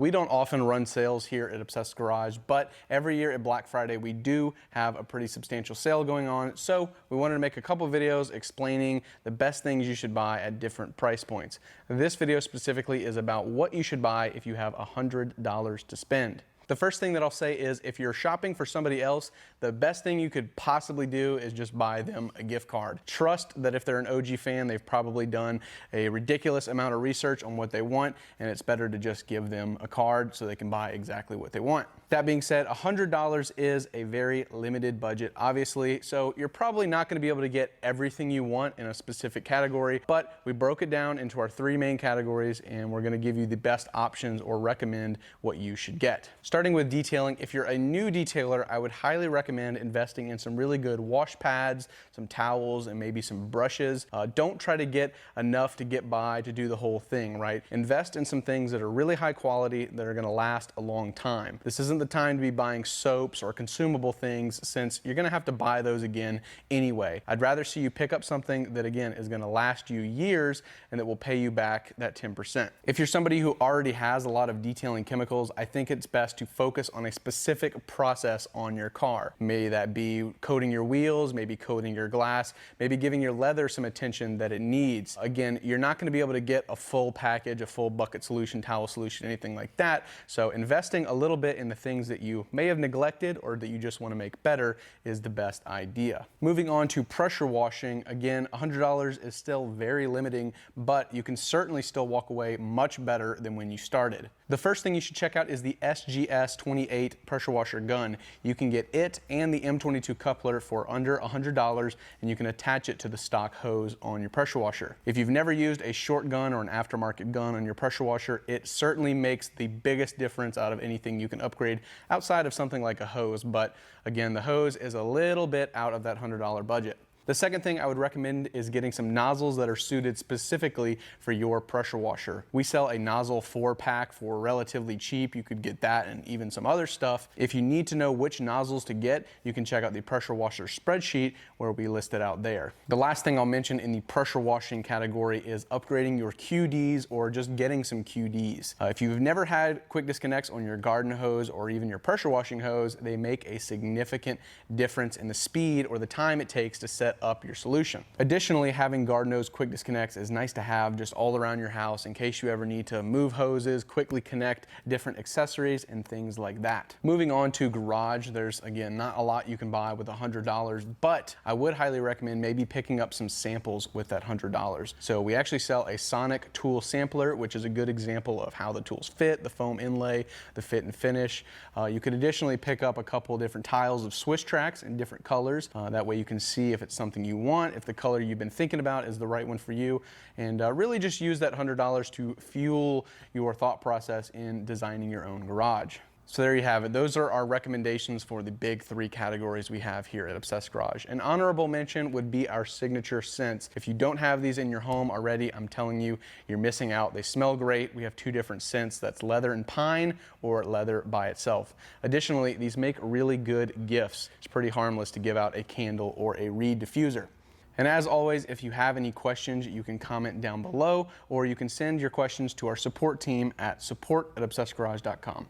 We don't often run sales here at Obsessed Garage, but every year at Black Friday we do have a pretty substantial sale going on, so we wanted to make a couple videos explaining the best things you should buy at different price points. This video specifically is about what you should buy if you have $100 to spend. The first thing that I'll say is if you're shopping for somebody else, the best thing you could possibly do is just buy them a gift card. Trust that if they're an OG fan, they've probably done a ridiculous amount of research on what they want, and it's better to just give them a card so they can buy exactly what they want. That being said, $100 is a very limited budget, obviously, so you're probably not going to be able to get everything you want in a specific category, but we broke it down into our three main categories, and we're going to give you the best options or recommend what you should get. Starting with detailing, if you're a new detailer, I would highly recommend investing in some really good wash pads, some towels, and maybe some brushes. Don't try to get enough to get by to do the whole thing, right? Invest in some things that are really high quality that are going to last a long time. This isn't the time to be buying soaps or consumable things since you're going to have to buy those again anyway. I'd rather see you pick up something that again is going to last you years and that will pay you back that 10%. If you're somebody who already has a lot of detailing chemicals, I think it's best to focus on a specific process on your car. May that be coating your wheels, maybe coating your glass, maybe giving your leather some attention that it needs. Again, you're not going to be able to get a full package, a full bucket solution, towel solution, anything like that. So investing a little bit in the things that you may have neglected or that you just want to make better is the best idea. Moving on to pressure washing, again, $100 is still very limiting, but you can certainly still walk away much better than when you started. The first thing you should check out is the SGS-28 pressure washer gun. You can get it and the M22 coupler for under $100, and you can attach it to the stock hose on your pressure washer. If you've never used a short gun or an aftermarket gun on your pressure washer, it certainly makes the biggest difference out of anything you can upgrade outside of something like a hose, but again, the hose is a little bit out of that $100 budget. The second thing I would recommend is getting some nozzles that are suited specifically for your pressure washer. We sell a nozzle 4-pack for relatively cheap. You could get that and even some other stuff. If you need to know which nozzles to get, you can check out the pressure washer spreadsheet where we list it out there. The last thing I'll mention in the pressure washing category is upgrading your QDs or just getting some QDs. If you've never had quick disconnects on your garden hose or even your pressure washing hose, they make a significant difference in the speed or the time it takes to set up your solution. Additionally, having garden hose quick disconnects is nice to have just all around your house in case you ever need to move hoses, quickly connect different accessories and things like that. Moving on to garage, there's again not a lot you can buy with $100, but I would highly recommend maybe picking up some samples with that $100. So we actually sell a Sonic tool sampler, which is a good example of how the tools fit, the foam inlay, the fit and finish. You could additionally pick up a couple different tiles of Swiss Tracks in different colors. That way you can see if it's something you want, if the color you've been thinking about is the right one for you, and really just use that $100 to fuel your thought process in designing your own garage. So there you have it. Those are our recommendations for the big three categories we have here at Obsessed Garage. An honorable mention would be our signature scents. If you don't have these in your home already, I'm telling you, you're missing out. They smell great. We have two different scents. That's leather and pine or leather by itself. Additionally, these make really good gifts. It's pretty harmless to give out a candle or a reed diffuser. And as always, if you have any questions, you can comment down below, or you can send your questions to our support team at support@obsessedgarage.com.